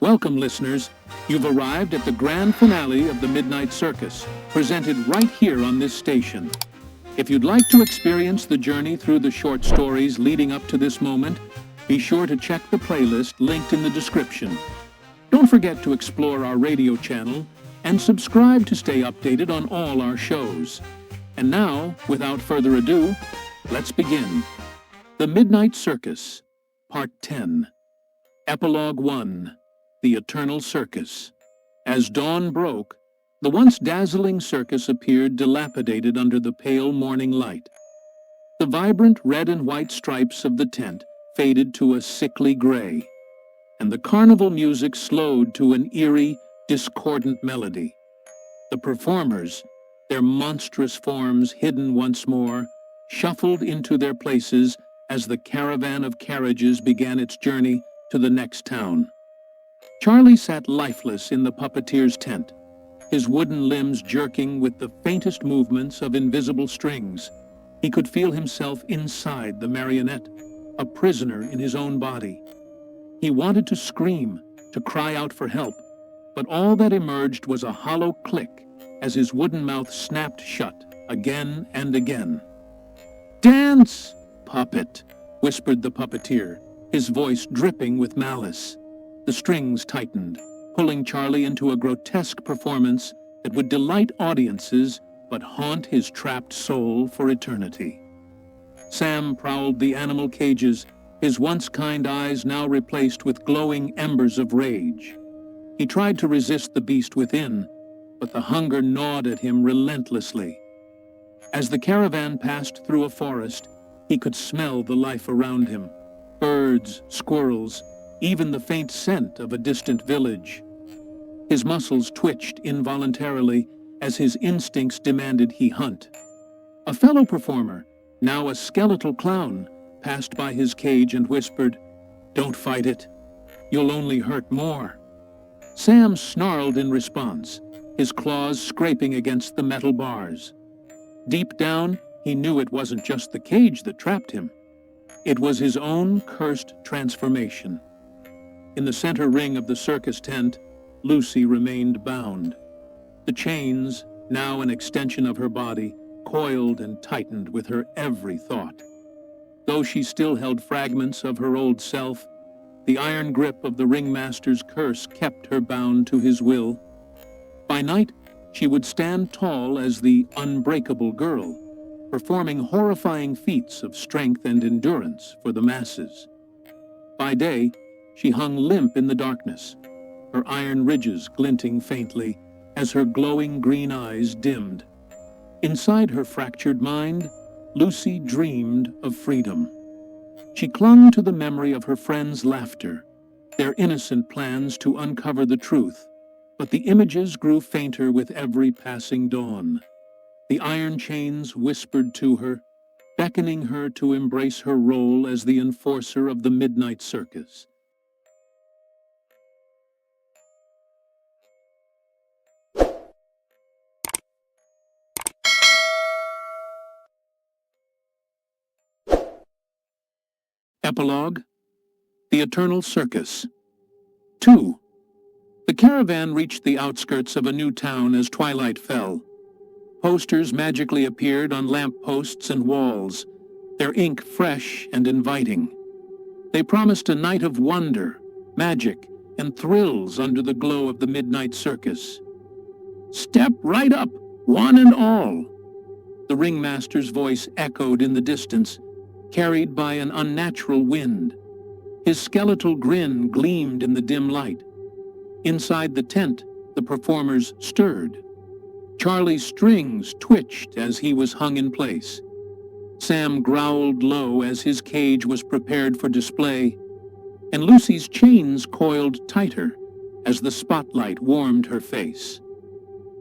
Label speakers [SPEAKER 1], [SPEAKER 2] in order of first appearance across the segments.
[SPEAKER 1] Welcome, listeners. You've arrived at the grand finale of the Midnight Circus, presented right here on this station. If you'd like to experience the journey through the short stories leading up to this moment, be sure to check the playlist linked in the description. Don't forget to explore our radio channel and subscribe to stay updated on all our shows. And now, without further ado, let's begin. The Midnight Circus, Part 10. Epilogue 1. The Eternal Circus. As dawn broke, the once dazzling circus appeared dilapidated under the pale morning light. The vibrant red and white stripes of the tent faded to a sickly gray, and the carnival music slowed to an eerie, discordant melody. The performers, their monstrous forms hidden once more, shuffled into their places as the caravan of carriages began its journey to the next town. Charlie sat lifeless in the puppeteer's tent, his wooden limbs jerking with the faintest movements of invisible strings. He could feel himself inside the marionette, a prisoner in his own body. He wanted to scream, to cry out for help, but all that emerged was a hollow click as his wooden mouth snapped shut again and again. "Dance, puppet," whispered the puppeteer, his voice dripping with malice. The strings tightened, pulling Charlie into a grotesque performance that would delight audiences but haunt his trapped soul for eternity. Sam prowled the animal cages, his once kind eyes now replaced with glowing embers of rage. He tried to resist the beast within, but the hunger gnawed at him relentlessly. As the caravan passed through a forest, he could smell the life around him. Birds, squirrels, even the faint scent of a distant village. His muscles twitched involuntarily as his instincts demanded he hunt. A fellow performer, now a skeletal clown, passed by his cage and whispered, "Don't fight it. You'll only hurt more." Sam snarled in response, his claws scraping against the metal bars. Deep down, he knew it wasn't just the cage that trapped him. It was his own cursed transformation. In the center ring of the circus tent, Lucy remained bound. The chains, now an extension of her body, coiled and tightened with her every thought. Though she still held fragments of her old self, the iron grip of the ringmaster's curse kept her bound to his will. By night, she would stand tall as the unbreakable girl, performing horrifying feats of strength and endurance for the masses. By day, she hung limp in the darkness, her iron ridges glinting faintly as her glowing green eyes dimmed. Inside her fractured mind, Lucy dreamed of freedom. She clung to the memory of her friends' laughter, their innocent plans to uncover the truth, but the images grew fainter with every passing dawn. The iron chains whispered to her, beckoning her to embrace her role as the enforcer of the Midnight Circus. Epilogue. The Eternal Circus. 2. The caravan reached the outskirts of a new town as twilight fell. Posters magically appeared on lamp posts and walls, their ink fresh and inviting. They promised a night of wonder, magic, and thrills under the glow of the Midnight Circus. "Step right up, one and all!" The ringmaster's voice echoed in the distance, carried by an unnatural wind. His skeletal grin gleamed in the dim light. Inside the tent, the performers stirred. Charlie's strings twitched as he was hung in place. Sam growled low as his cage was prepared for display, and Lucy's chains coiled tighter as the spotlight warmed her face.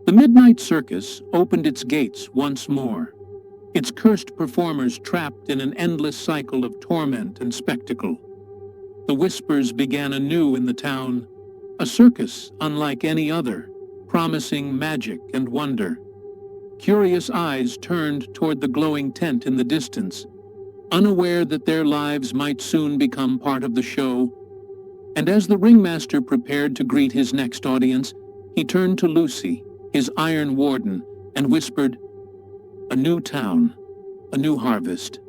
[SPEAKER 1] The Midnight Circus opened its gates once more, its cursed performers trapped in an endless cycle of torment and spectacle. The whispers began anew in the town, a circus unlike any other, promising magic and wonder. Curious eyes turned toward the glowing tent in the distance, unaware that their lives might soon become part of the show. And as the ringmaster prepared to greet his next audience, he turned to Lucy, his iron warden, and whispered, "A new town, a new harvest.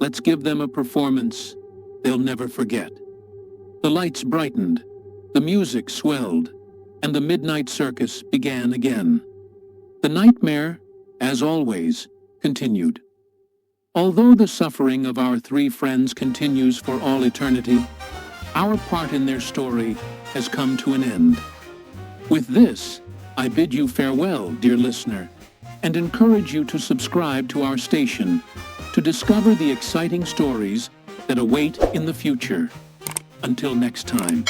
[SPEAKER 1] Let's give them a performance they'll never forget." The lights brightened, the music swelled, and the midnight circus began again. The nightmare, as always, continued. Although the suffering of our three friends continues for all eternity, our part in their story has come to an end. With this, I bid you farewell, dear listener, and encourage you to subscribe to our station to discover the exciting stories that await in the future. Until next time.